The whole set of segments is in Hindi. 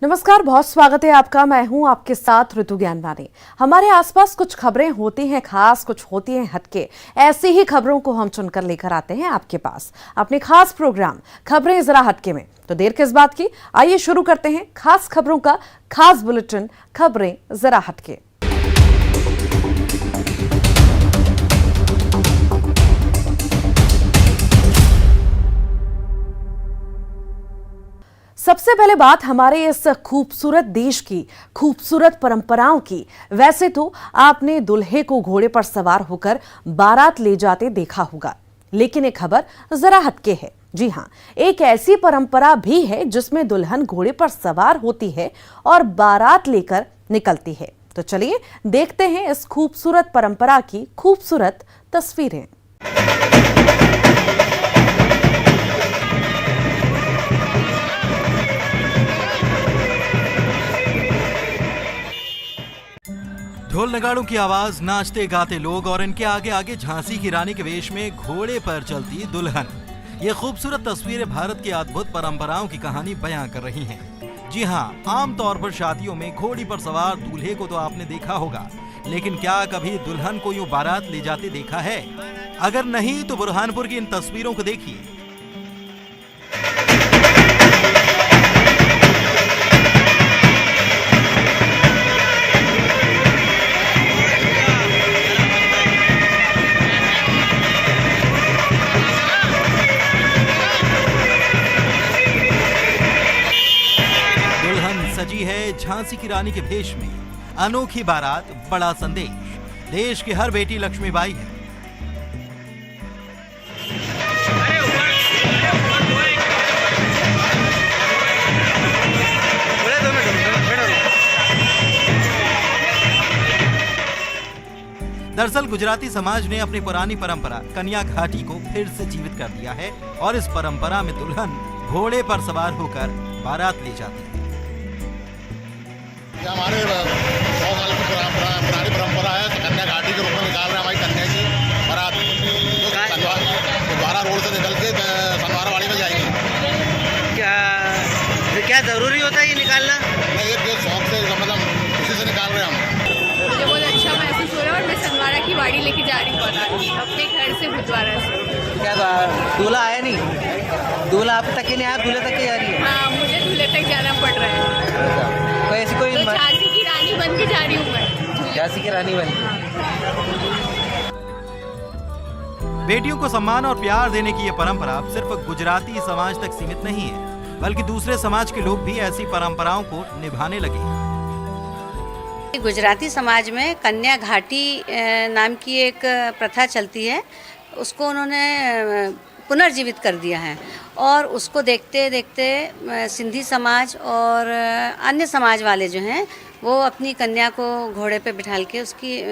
नमस्कार, बहुत स्वागत है आपका। मैं हूं आपके साथ ऋतु ज्ञानवानी। हमारे आसपास कुछ खबरें होती हैं खास, कुछ होती हैं हटके। ऐसी ही खबरों को हम चुनकर लेकर आते हैं आपके पास अपने खास प्रोग्राम खबरें जरा हटके में। तो देर किस बात की, आइए शुरू करते हैं खास खबरों का खास बुलेटिन खबरें जरा हटके। सबसे पहले बात हमारे इस खूबसूरत देश की खूबसूरत परंपराओं की। वैसे तो आपने दूल्हे को घोड़े पर सवार होकर बारात ले जाते देखा होगा, लेकिन एक खबर जरा हटके है। जी हां, एक ऐसी परंपरा भी है जिसमें दुल्हन घोड़े पर सवार होती है और बारात लेकर निकलती है। तो चलिए देखते हैं इस खूबसूरत परंपरा की खूबसूरत तस्वीरें। ढोल नगाड़ों की आवाज, नाचते गाते लोग और इनके आगे आगे झांसी की रानी के वेश में घोड़े पर चलती दुल्हन। ये खूबसूरत तस्वीरें भारत की अद्भुत परंपराओं की कहानी बयां कर रही हैं। जी हां, आमतौर पर शादियों में घोड़ी पर सवार दूल्हे को तो आपने देखा होगा, लेकिन क्या कभी दुल्हन को यूं बारात ले जाते देखा है? अगर नहीं तो बुरहानपुर की इन तस्वीरों को देखिए। सजी है झांसी की रानी के भेष में। अनोखी बारात, बड़ा संदेश। देश की हर बेटी लक्ष्मीबाई है। दरअसल गुजराती समाज ने अपनी पुरानी परंपरा कन्या घाटी को फिर से जीवित कर दिया है और इस परंपरा में दुल्हन घोड़े पर सवार होकर बारात ले जाती है। हमारे 100 साल की पुरानी परंपरा है। कन्या घाटी के रूप में निकाल रहे हैं हमारी कन्या की बारात, दोबारा रोड से निकल के सनवारावाड़ी में जाएंगे। क्या जरूरी होता है ये निकालना? ये शौक से, मतलब खुशी से निकाल रहे हैं हम। मुझे बहुत अच्छा महसूस हो रहा है और मैं सनवारा की वाड़ी लेके जा रही हूँ बारात अपने घर से बुधवारा से। क्या दूल्हा आया नहीं? दूल्हा आप तक ही नहीं आया, दूल्हे तक ही जा रही है? हाँ, मुझे दूल्हे तक जाना पड़ रहा है। कोई तो झांसी की रानी बन के जा रही हूँ मैं। झांसी की रानी बन। बेटियों को सम्मान और प्यार देने की ये परंपरा सिर्फ गुजराती समाज तक सीमित नहीं है, बल्कि दूसरे समाज के लोग भी ऐसी परंपराओं को निभाने लगे। गुजराती समाज में कन्या घाटी नाम की एक प्रथा चलती है, उसको उन्होंने पुनर्जीवित कर दिया है और उसको देखते देखते सिंधी समाज और अन्य समाज वाले जो हैं वो अपनी कन्या को घोड़े पे बिठाल के उसकी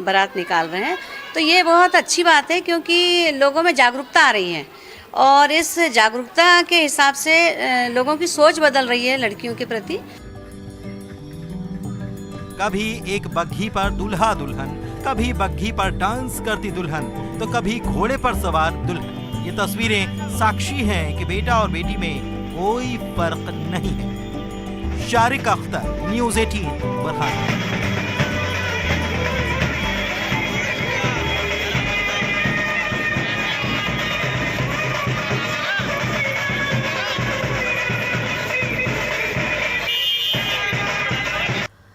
बारात निकाल रहे हैं। तो ये बहुत अच्छी बात है क्योंकि लोगों में जागरूकता आ रही है और इस जागरूकता के हिसाब से लोगों की सोच बदल रही है लड़कियों के प्रति। कभी एक बग्घी पर दूल्हा दुल्हन, कभी बग्घी पर डांस करती दुल्हन, तो कभी घोड़े पर सवार दुल्हन। ये तस्वीरें साक्षी हैं कि बेटा और बेटी में कोई फर्क नहीं है। शारिक अख्तर, न्यूज़ 18, बुरहानपुर।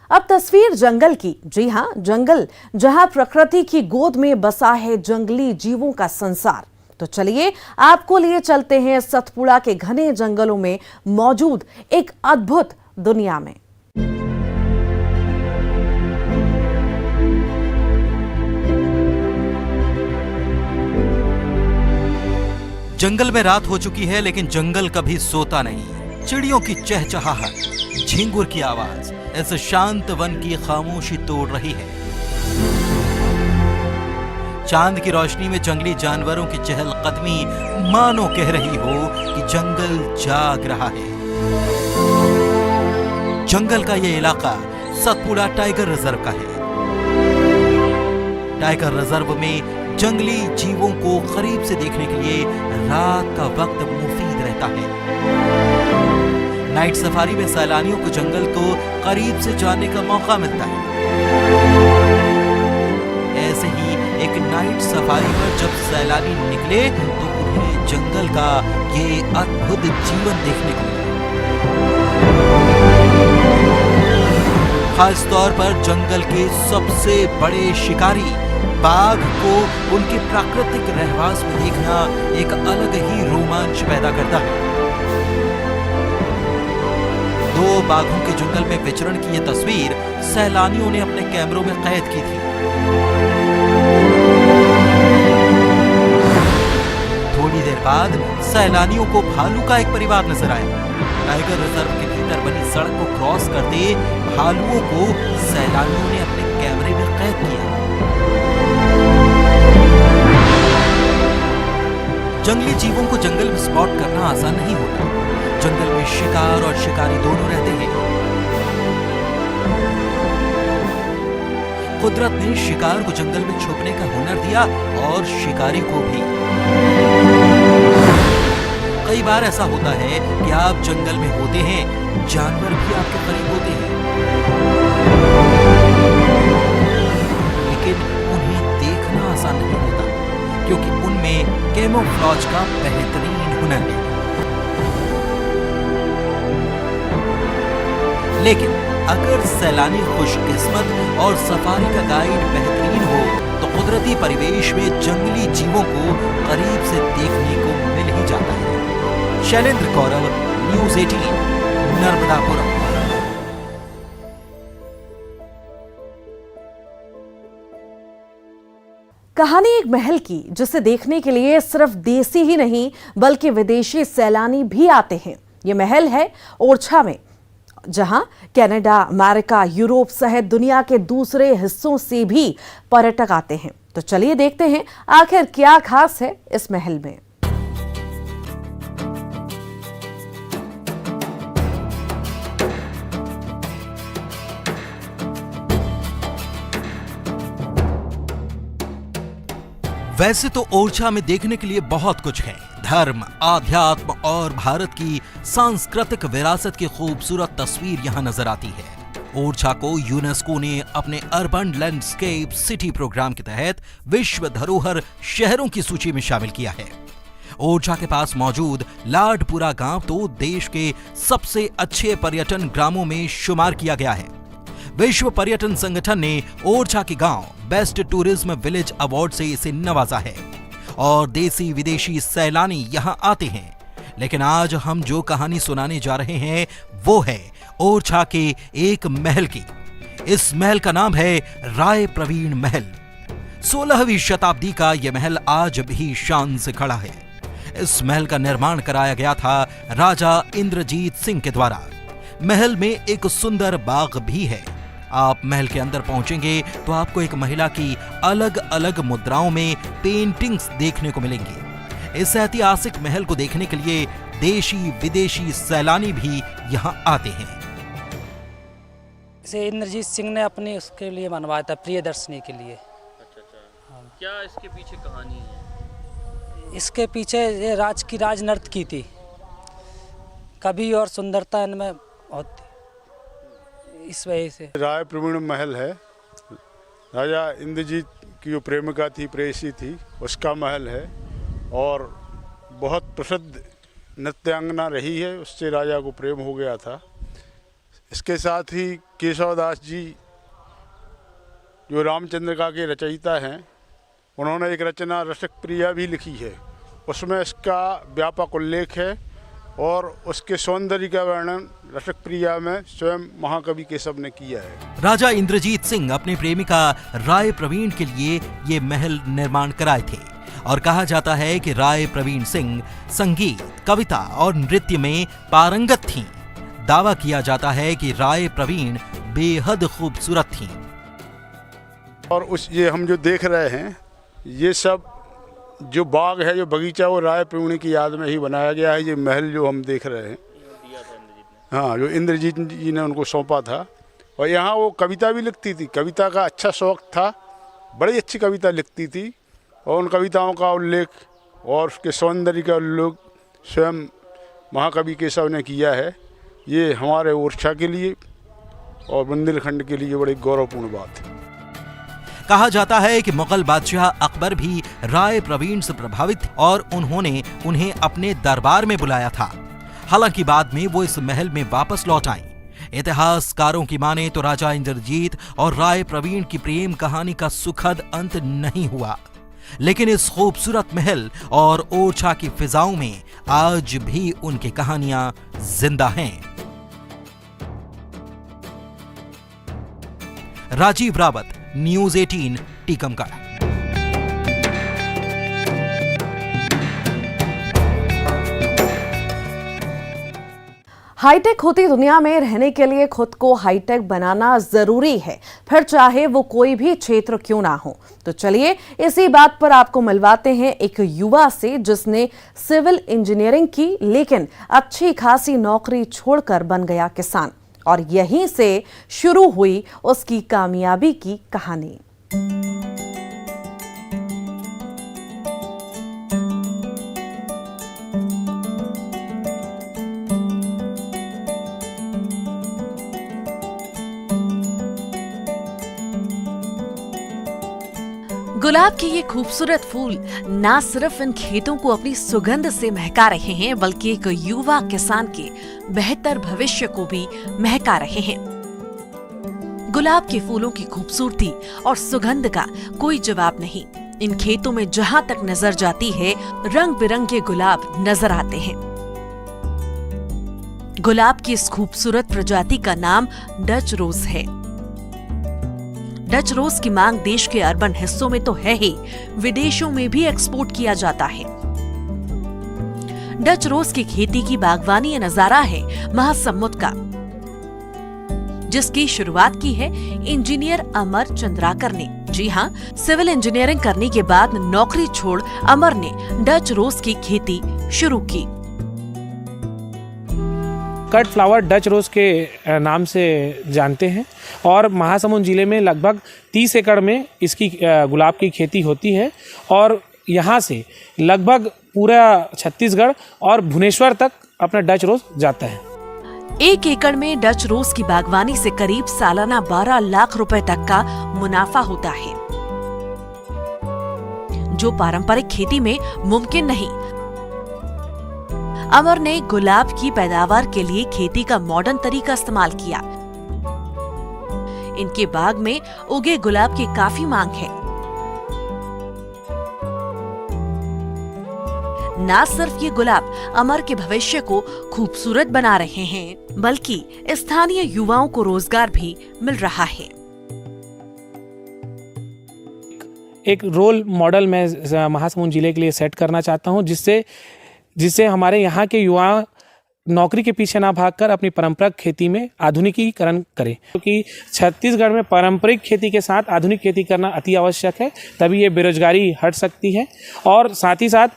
अब तस्वीर जंगल की। जी हां, जंगल जहां प्रकृति की गोद में बसा है जंगली जीवों का संसार। तो चलिए आपको लिए चलते हैं सतपुड़ा के घने जंगलों में मौजूद एक अद्भुत दुनिया में। जंगल में रात हो चुकी है, लेकिन जंगल कभी सोता नहीं। चिड़ियों की चहचहाहट, झिंगुर की आवाज इस शांत वन की खामोशी तोड़ रही है। चांद की रोशनी में जंगली जानवरों की चहलकदमी मानो कह रही हो कि जंगल जाग रहा है। जंगल का यह इलाका सतपुड़ा टाइगर रिजर्व का है। टाइगर रिजर्व में जंगली जीवों को करीब से देखने के लिए रात का वक्त मुफीद रहता है। नाइट सफारी में सैलानियों को जंगल को करीब से जानने का मौका मिलता है। ऐसे ही एक नाइट सफारी पर जब सैलानी निकले तो उन्हें जंगल का ये अद्भुत जीवन देखने को मिला। खास तौर पर जंगल के सबसे बड़े शिकारी बाघ को उनके प्राकृतिक रहवास में देखना एक अलग ही रोमांच पैदा करता है। 2 बाघों के जंगल में विचरण की यह तस्वीर सैलानियों ने अपने कैमरों में कैद की थी। थोड़ी देर बाद सैलानियों को भालू का एक परिवार नजर आया। टाइगर रिजर्व के भीतर बनी सड़क को क्रॉस करते भालुओं को सैलानियों ने अपने कैमरे में कैद किया। जंगली जीवों को जंगल में स्पॉट करना आसान नहीं होता। जंगल में शिकार और शिकारी दोनों रहते हैं। कुदरत ने शिकार को जंगल में छुपने का हुनर दिया और शिकारी को भी। कई बार ऐसा होता है कि आप जंगल में होते हैं, जानवर भी आपके करीब होते हैं, लेकिन उन्हें देखना आसान नहीं होता क्योंकि उनमें कैमोफ्लेज का बेहतरीन हुनर है। लेकिन अगर सैलानी खुशकिस्मत और सफारी का गाइड बेहतरीन हो तो कुदरती परिवेश में जंगली जीवों को करीब से देखने को मिल ही जाता है। शैलेंद्र कौरव, न्यूज़ 18, नर्मदापुरम। कहानी एक महल की जिसे देखने के लिए सिर्फ देसी ही नहीं बल्कि विदेशी सैलानी भी आते हैं। ये महल है ओरछा में, जहां कनाडा, अमेरिका, यूरोप सहित दुनिया के दूसरे हिस्सों से भी पर्यटक आते हैं। तो चलिए देखते हैं आखिर क्या खास है इस महल में। वैसे तो ओरछा में देखने के लिए बहुत कुछ है। धर्म, आध्यात्म और भारत की सांस्कृतिक विरासत की खूबसूरत तस्वीर यहाँ नजर आती है। ओरछा को यूनेस्को ने अपने अर्बन लैंडस्केप सिटी प्रोग्राम के तहत विश्व धरोहर शहरों की सूची में शामिल किया है। ओरछा के पास मौजूद लाडपुरा गांव तो देश के सबसे अच्छे पर्यटन ग्रामों में शुमार किया गया है। विश्व पर्यटन संगठन ने ओरछा के गांव बेस्ट टूरिज्म विलेज अवार्ड से इसे नवाजा है और देसी विदेशी सैलानी यहां आते हैं। लेकिन आज हम जो कहानी सुनाने जा रहे हैं वो है ओरछा के एक महल की। इस महल का नाम है राय प्रवीण महल। 16वीं शताब्दी का यह महल आज भी शान से खड़ा है। इस महल का निर्माण कराया गया था राजा इंद्रजीत सिंह के द्वारा। महल में एक सुंदर बाग भी है। आप महल के अंदर पहुंचेंगे तो आपको एक महिला की अलग अलग मुद्राओं में पेंटिंग्स देखने को मिलेंगी। इस ऐतिहासिक महल को देखने के लिए देशी विदेशी सैलानी भी यहां आते हैं। इसे इंद्रजीत सिंह ने अपने उसके लिए बनवाया था, प्रियदर्शनी के लिए। अच्छा। क्या इसके पीछे कहानी है? इसके पीछे ये राज नर्त की थी। कवि और सुंदरता इनमें होती, इस वजह से राय प्रवीण महल है। राजा इंद्रजीत की जो प्रेमिका थी, प्रेयसी थी, उसका महल है और बहुत प्रसिद्ध नृत्यांगना रही है। उससे राजा को प्रेम हो गया था। इसके साथ ही केशवदास जी जो रामचंद्रिका के रचयिता हैं, उन्होंने एक रचना रसिक प्रिया भी लिखी है। उसमें इसका व्यापक उल्लेख है और उसके सौंदर्य का वर्णन रसिक प्रिया में स्वयं महाकवि केशव ने किया है। राजा इंद्रजीत सिंह अपने प्रेमिका राय प्रवीण के लिए ये महल निर्माण कराए थे और कहा जाता है कि राय प्रवीण सिंह संगीत, कविता और नृत्य में पारंगत थीं। दावा किया जाता है कि राय प्रवीण बेहद खूबसूरत थीं। और ये हम जो देख रहे हैं, ये सब जो बाग है, जो बगीचा, वो राय प्रवीण की याद में ही बनाया गया है। ये महल जो हम देख रहे हैं, हाँ, जो इंद्रजीत जी ने उनको सौंपा था। और यहाँ वो कविता भी लिखती थी। कविता का अच्छा शौक था, बड़ी अच्छी कविता लिखती थी और उन कविताओं का उल्लेख और उसके सौंदर्य का उल्लेख स्वयं महाकवि केशव ने किया है। ये हमारे ओरछा के लिए और बुंदेलखंड के लिए बड़ी गौरवपूर्ण बात है। कहा जाता है कि मुगल बादशाह अकबर भी राय प्रवीण से प्रभावित थे और उन्होंने उन्हें अपने दरबार में बुलाया था। हालांकि बाद में वो इस महल में वापस लौट आईं। इतिहासकारों की माने तो राजा इंद्रजीत और राय प्रवीण की प्रेम कहानी का सुखद अंत नहीं हुआ, लेकिन इस खूबसूरत महल और ओरछा की फिजाओं में आज भी उनकी कहानियां जिंदा हैं। राजीव रावत, न्यूज़ 18, टीकमगढ़। हाईटेक होती दुनिया में रहने के लिए खुद को हाईटेक बनाना जरूरी है, फिर चाहे वो कोई भी क्षेत्र क्यों ना हो। तो चलिए इसी बात पर आपको मिलवाते हैं एक युवा से जिसने सिविल इंजीनियरिंग की, लेकिन अच्छी खासी नौकरी छोड़कर बन गया किसान, और यहीं से शुरू हुई उसकी कामयाबी की कहानी। गुलाब के ये खूबसूरत फूल ना सिर्फ इन खेतों को अपनी सुगंध से महका रहे हैं, बल्कि एक युवा किसान के बेहतर भविष्य को भी महका रहे हैं। गुलाब के फूलों की खूबसूरती और सुगंध का कोई जवाब नहीं। इन खेतों में जहां तक नजर जाती है, रंग बिरंगे गुलाब नजर आते हैं। गुलाब की इस खूबसूरत प्रजाति का नाम डच रोज है। डच रोज की मांग देश के अर्बन हिस्सों में तो है ही, विदेशों में भी एक्सपोर्ट किया जाता है। डच रोज की खेती की बागवानी ये नजारा है महासमुंद का, जिसकी शुरुआत की है इंजीनियर अमर चंद्राकर ने। जी हाँ, सिविल इंजीनियरिंग करने के बाद नौकरी छोड़ अमर ने डच रोज की खेती शुरू की। कट फ्लावर डच रोज के नाम से जानते हैं और महासमुंद जिले में लगभग 30 एकड़ में इसकी गुलाब की खेती होती है और यहाँ से लगभग पूरा छत्तीसगढ़ और भुवनेश्वर तक अपना डच रोज जाता है। 1 एकड़ में डच रोज की बागवानी से करीब सालाना 12 लाख रुपए तक का मुनाफा होता है, जो पारंपरिक खेती में मुमकिन नहीं। अमर ने गुलाब की पैदावार के लिए खेती का मॉडर्न तरीका इस्तेमाल किया। इनके बाग में उगे गुलाब की काफी मांग है। ना सिर्फ ये गुलाब अमर के भविष्य को खूबसूरत बना रहे हैं, बल्कि स्थानीय युवाओं को रोजगार भी मिल रहा है। एक रोल मॉडल मैं महासमुंद जिले के लिए सेट करना चाहता हूं, जिससे हमारे यहाँ के युवा नौकरी के पीछे ना भागकर अपनी पारंपरिक खेती में आधुनिकीकरण करें, क्योंकि छत्तीसगढ़ में पारंपरिक खेती के साथ आधुनिक खेती करना अति आवश्यक है, तभी ये बेरोजगारी हट सकती है। और साथ ही साथ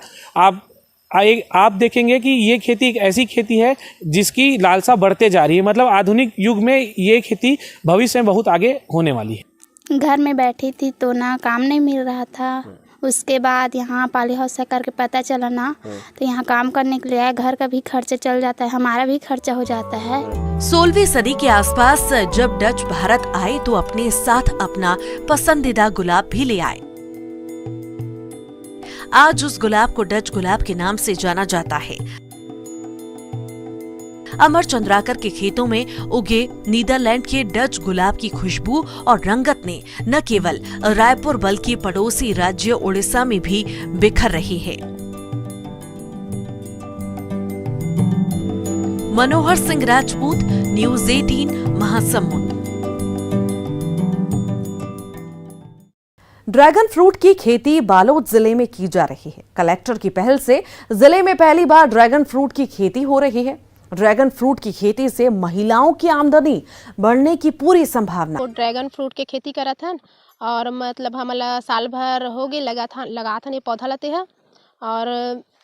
आप देखेंगे कि ये खेती एक ऐसी खेती है जिसकी लालसा बढ़ते जा रही है, मतलब आधुनिक युग में ये खेती भविष्य में बहुत आगे होने वाली है। घर में बैठी थी तो ना काम नहीं मिल रहा था, उसके बाद यहाँ पॉली हाउस से करके पता चला ना, तो यहाँ काम करने के लिए आया। घर का भी खर्चा चल जाता है, हमारा भी खर्चा हो जाता है। 16वीं सदी के आसपास जब डच भारत आए तो अपने साथ अपना पसंदीदा गुलाब भी ले आए। आज उस गुलाब को डच गुलाब के नाम से जाना जाता है। अमर चंद्राकर के खेतों में उगे नीदरलैंड के डच गुलाब की खुशबू और रंगत ने न केवल रायपुर बल्कि पड़ोसी राज्य उड़ीसा में भी बिखर रही है। Manohar Singh Rajput, news 18, Mahasamund. Dragon fruit की खेती बालोद जिले में की जा रही है। कलेक्टर की पहल से जिले में पहली बार ड्रैगन फ्रूट की खेती हो रही है। ड्रैगन फ्रूट की खेती से महिलाओं की आमदनी बढ़ने की पूरी संभावना। तो ड्रैगन फ्रूट के खेती करा था और मतलब हमारा साल भर हो गए लगा था ये पौधा लाते हैं और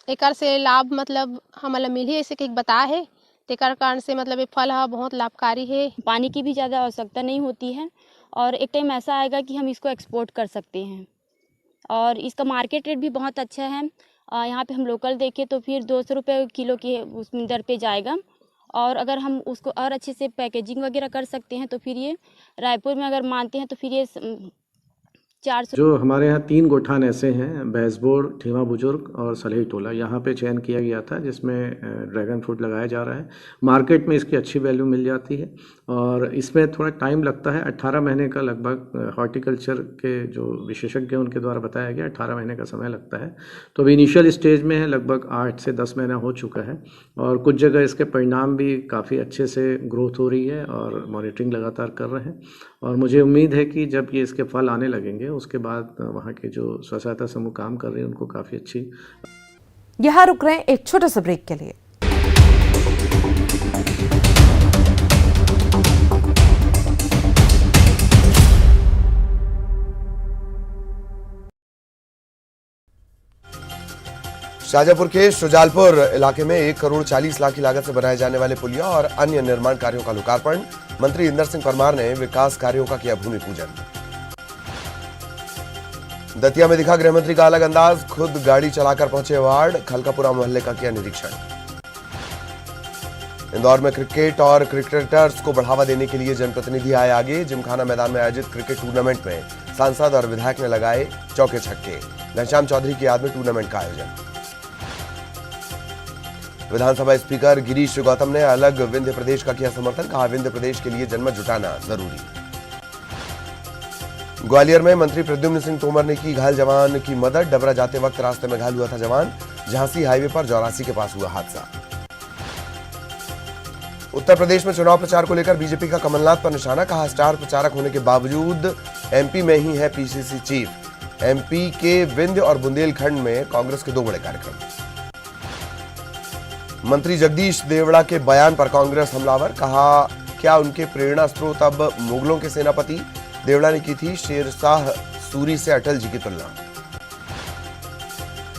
एक से लाभ मतलब हमारा मिल ही ऐसे कि बता है तेकर कारण से मतलब ये फल है बहुत लाभकारी है। पानी की भी ज़्यादा आवश्यकता नहीं होती है और एक टाइम ऐसा आएगा कि हम इसको एक्सपोर्ट कर सकते हैं और इसका मार्केट रेट भी बहुत अच्छा है। यहाँ पे हम लोकल देखें तो फिर 200 रुपये किलो की उसमें दर पे जाएगा और अगर हम उसको और अच्छे से पैकेजिंग वगैरह कर सकते हैं तो फिर ये रायपुर में अगर मानते हैं तो फिर ये 400। जो हमारे यहाँ 3 गोठान ऐसे हैं, भैंसबोड़, ठीमा बुजुर्ग और सलही टोला, यहाँ पे चयन किया गया था जिसमें ड्रैगन फ्रूट लगाया जा रहा है। मार्केट में इसकी अच्छी वैल्यू मिल जाती है और इसमें थोड़ा टाइम लगता है, 18 महीने का लगभग हॉर्टिकल्चर के जो विशेषज्ञ हैं उनके द्वारा बताया गया 18 महीने का समय लगता है। तो अभी इनिशियल स्टेज में है, लगभग 8 से 10 महीना हो चुका है और कुछ जगह इसके परिणाम भी काफ़ी अच्छे से ग्रोथ हो रही है और मॉनिटरिंग लगातार कर रहे हैं और मुझे उम्मीद है कि जब ये इसके फल आने लगेंगे उसके बाद वहाँ के जो स्व सहायता समूह काम कर रहे हैं उनको काफ़ी अच्छी। यहाँ रुक रहे हैं एक छोटे से ब्रेक के लिए। शाजापुर के शुजालपुर इलाके में 1 करोड़ 40 लाख की लागत से बनाए जाने वाले पुलिया और अन्य निर्माण कार्यों का लोकार्पण। मंत्री इंदर सिंह परमार ने विकास कार्यों का किया भूमि पूजन। दतिया में दिखा गृहमंत्री का अलग अंदाज, खुद गाड़ी चलाकर पहुंचे वार्ड, खलकापुरा मोहल्ले का किया निरीक्षण। इंदौर में क्रिकेट और क्रिकेटर्स को बढ़ावा देने के लिए जनप्रतिनिधि आए आगे। जिमखाना मैदान में आयोजित क्रिकेट टूर्नामेंट में सांसद और विधायक ने लगाए चौके छक्के। घनश्याम चौधरी की याद में टूर्नामेंट का आयोजन। विधानसभा स्पीकर गिरीश गौतम ने अलग विंध्य प्रदेश का किया समर्थन, कहा विंध्य प्रदेश के लिए जनमत जुटाना जरूरी। ग्वालियर में मंत्री प्रद्युम्न सिंह तोमर ने की घायल जवान की मदद। डबरा जाते वक्त रास्ते में घायल हुआ था जवान। झांसी हाईवे पर जौरासी के पास हुआ हादसा। उत्तर प्रदेश में चुनाव प्रचार को लेकर बीजेपी का कमलनाथ पर निशाना, कहा स्टार प्रचारक होने के बावजूद एमपी में ही है पीसीसी चीफ। एमपी के विंध्य और बुंदेलखंड में कांग्रेस के 2 बड़े कार्यक्रम। मंत्री जगदीश देवड़ा के बयान पर कांग्रेस हमलावर, कहा क्या उनके प्रेरणा स्रोत अब मुगलों के सेनापति। देवड़ा ने की थी शेरशाह सूरी से अटल जी की तुलना।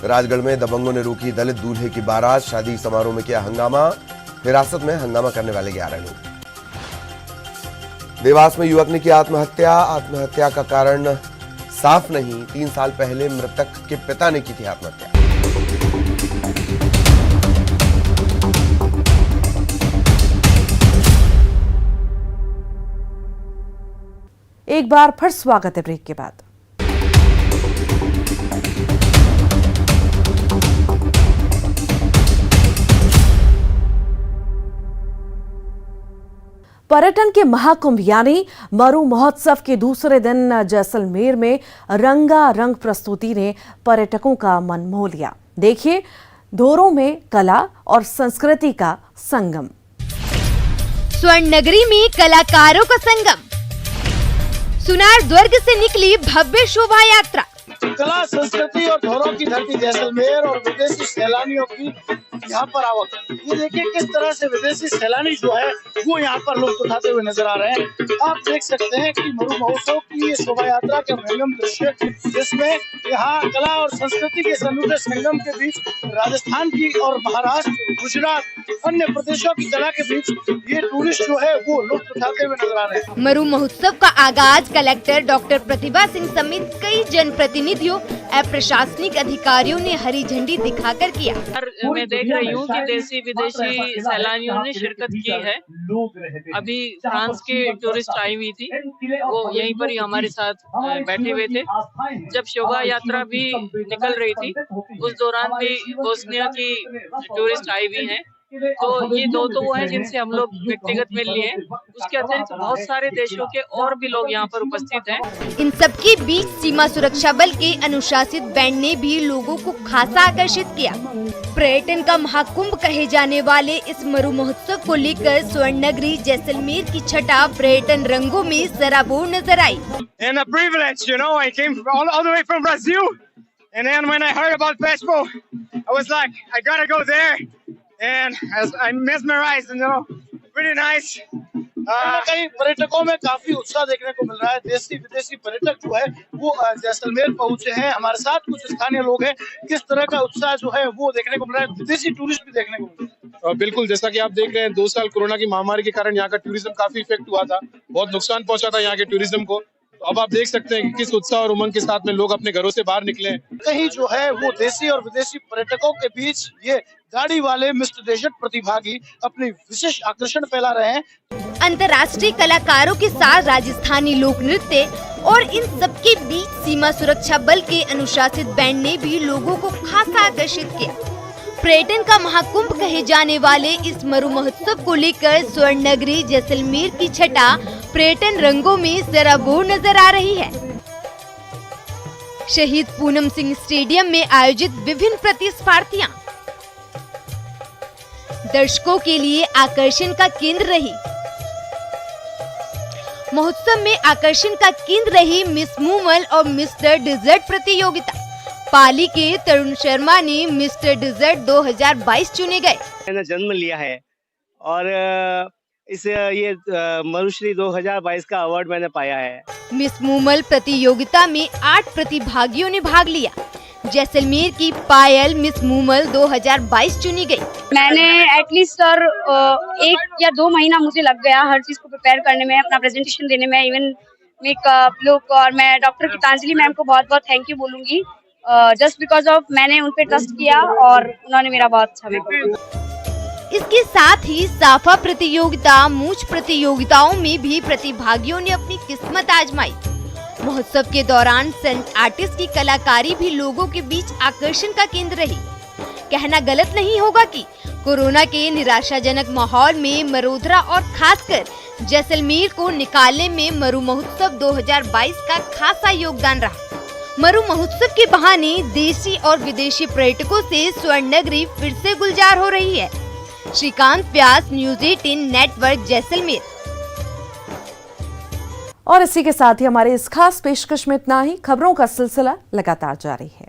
राजगढ़ में दबंगों ने रोकी दलित दूल्हे की बारात, शादी समारोह में किया हंगामा। हिरासत में हंगामा करने वाले 11 लोग। देवास में युवक ने की आत्महत्या। आत्महत्या का कारण साफ नहीं, 3 साल पहले मृतक के पिता ने की थी आत्महत्या। एक बार फिर स्वागत है ब्रेक के बाद। पर्यटन के महाकुंभ यानी मरु महोत्सव के दूसरे दिन जैसलमेर में रंगारंग प्रस्तुति ने पर्यटकों का मन मोह लिया। देखिए धोरों में कला और संस्कृति का संगम। स्वर्ण नगरी में कलाकारों का संगम। सुनार दुर्ग से निकली भव्य शोभा यात्रा। कला संस्कृति और धरोहरों की धरती जैसलमेर और विदेशी सैलानियों की यहाँ पर आवक। ये देखिए किस तरह से विदेशी सैलानी जो है वो यहाँ पर लुत्फ उठाते हुए नजर आ रहे हैं। आप देख सकते हैं कि मरु महोत्सव की ये शोभा यात्रा का भंगम दृश्य, जिसमें यहाँ कला और संस्कृति के अनूठे संगम के बीच राजस्थान की और महाराष्ट्र, गुजरात, अन्य प्रदेशों की कला के बीच ये टूरिस्ट जो है वो लुत्फ उठाते हुए नजर आ रहे हैं। मरु महोत्सव का आगाज कलेक्टर डॉक्टर प्रतिभा सिंह समेत कई जनप्रतिनिधियों और प्रशासनिक अधिकारियों ने हरी झंडी दिखाकर किया। मैं देख रही हूँ कि देशी विदेशी सैलानियों ने शिरकत की है। अभी फ्रांस के टूरिस्ट आई हुई थी, वो यहीं पर ही हमारे साथ बैठे हुए थे। जब शोभा यात्रा भी निकल रही थी उस दौरान भी बोस्निया की टूरिस्ट आई हुई हैं। तो ये 2 तो वो हैं जिनसे हम लोग व्यक्तिगत मिल लिए। उसके अतिरिक्त बहुत सारे देशों के और भी लोग यहाँ पर उपस्थित हैं। इन सबके बीच सीमा सुरक्षा बल के अनुशासित बैंड ने भी लोगों को खासा आकर्षित किया। पर्यटन का महाकुंभ कहे जाने वाले इस मरु महोत्सव को लेकर स्वर्ण नगरी जैसलमेर की छटा पर्यटन रंगों में सराबोर नजर आई। And a privilege, you know, I came all the way from Brazil, and then when I heard about Pespo, I was like, I gotta go there, and I'm mesmerized, you know, pretty nice. कई पर्यटकों में काफी उत्साह देखने को मिल रहा है। देशी विदेशी पर्यटक जो है वो जैसलमेर पहुंचे हैं। हमारे साथ कुछ स्थानीय लोग हैं। किस तरह का उत्साह जो है वो देखने को मिल रहा है, विदेशी टूरिस्ट भी देखने को मिल रहा है। बिल्कुल, जैसा कि आप देख रहे हैं 2 साल कोरोना की महामारी के कारण यहाँ का टूरिज्म काफी इफेक्ट हुआ था, बहुत नुकसान पहुंचा था यहाँ के टूरिज्म को। तो अब आप देख सकते हैं कि किस उत्साह और उमंग के साथ में लोग अपने घरों से बाहर निकले हैं। कहीं जो है वो देशी और विदेशी पर्यटकों के बीच ये गाड़ी वाले मिस्टर डेजर्ट प्रतिभागी अपनी विशेष आकर्षण फैला रहे हैं। अंतर्राष्ट्रीय कलाकारों के साथ राजस्थानी लोक नृत्य और इन सबके बीच सीमा सुरक्षा बल के अनुशासित बैंड ने भी लोगों को खासा आकर्षित किया। पर्यटन का महाकुंभ कहे जाने वाले इस मरु महोत्सव को लेकर स्वर्ण नगरी जैसलमेर की छटा पर्यटन रंगों में सराबोर नजर आ रही है। शहीद पूनम सिंह स्टेडियम में आयोजित विभिन्न प्रतिस्पर्धियां दर्शकों के लिए आकर्षण का केंद्र रही। महोत्सव में आकर्षण का केंद्र रही मिस मूमल और मिस्टर डिजर्ट प्रतियोगिता। पाली के तरुण शर्मा ने मिस्टर डिजर्ट 2022 चुने गए। मैंने जन्म लिया है और ये मरुश्री 2022 का अवार्ड मैंने पाया है। मिस मूमल प्रतियोगिता में 8 प्रतिभागियों ने भाग लिया। जैसलमेर की पायल मिस मूमल 2022 चुनी गई। मैंने एटलीस्ट सर 1 या 2 महीना मुझे लग गया हर चीज को प्रिपेयर करने में, अपना प्रेजेंटेशन देने में, इवन मेकअप लुक। और मैं डॉक्टर गीतांजलि मैम को बहुत बहुत थैंक यू बोलूंगी, जस्ट बिकॉज ऑफ मैंने उन पे ट्रस्ट किया और उन्होंने मेरा बहुत अच्छा मेकअप। इसके साथ ही साफा प्रतियोगिता, मूंछ प्रतियोगिताओं में भी प्रतिभागियों ने अपनी किस्मत आजमाई। महोत्सव के दौरान संत आर्टिस्ट की कलाकारी भी लोगों के बीच आकर्षण का केंद्र रही। कहना गलत नहीं होगा कि कोरोना के निराशाजनक माहौल में मरोधरा और खासकर जैसलमेर को निकालने में मरु महोत्सव 2022 का खासा योगदान रहा। मरु महोत्सव के बहाने देशी और विदेशी पर्यटकों से स्वर्ण नगरी फिर से गुलजार हो रही है। श्रीकांत व्यास, न्यूज़ 18 नेटवर्क, जैसलमेर। और इसी के साथ ही हमारे इस खास पेशकश में इतना ही। खबरों का सिलसिला लगातार जारी है।